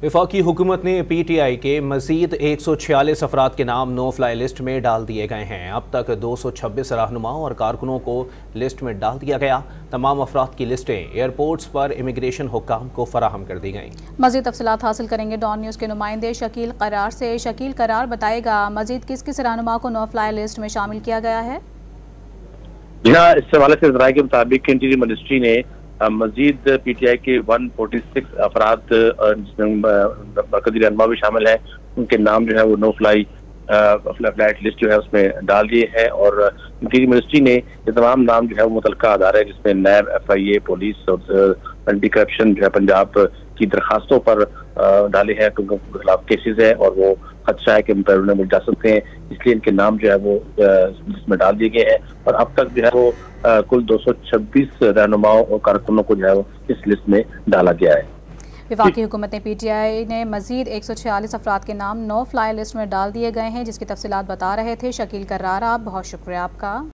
वफाकी हुकूमत ने PTI के मजीद 146 अफराद के नाम नो फ्लाई लिस्ट में डाल दिए गए हैं। अब तक 226 रहनुमाओं और कारकुनों को लिस्ट में डाल दिया गया। तमाम अफराद की लिस्टें एयरपोर्ट्स पर इमिग्रेशन हुक्काम को फराहम कर दी गई। मजीद तफसीलात हासिल करेंगे डॉन न्यूज़ के नुमाइंदे शकील करार से। शकील करार बताएगा मजीद किस किस रहनुमा को नो फ्लाई लिस्ट में शामिल किया गया है। इस हवाले से जराये के मुताबिक इंटीरियर मिनिस्ट्री ने मजीद PTI के 146 अफराद जिसमें मरकजी रहनुमा भी शामिल है, उनके नाम जो है वो नो फ्लाई फ्लाइट लिस्ट जो है उसमें डाल दिए हैं। और इंटीरियर मिनिस्ट्री ने ये तमाम नाम जो है वो मुतलका अदारे है जिसमें नैब, FIA, पुलिस और एंटी करप्शन जो है पंजाब की दरखास्तों पर डाले हैं, उनके खिलाफ केसेज है और वो खदशा है कि उन्हें मिल जा सकते हैं, इसलिए इनके नाम जो है वो लिस्ट में डाल दिए गए हैं। और अब तक जो है वो कुल 226 रहनुमाओं और कारकुनों को जो है वो इस लिस्ट में डाला गया है। वफाकी हुकूमत ने PTI ने मजीद 146 अफराद के नाम नो फ्लाई लिस्ट में डाल दिए गए हैं, जिसकी तफसीलात बता रहे थे शकील करार। आप बहुत शुक्रिया आपका।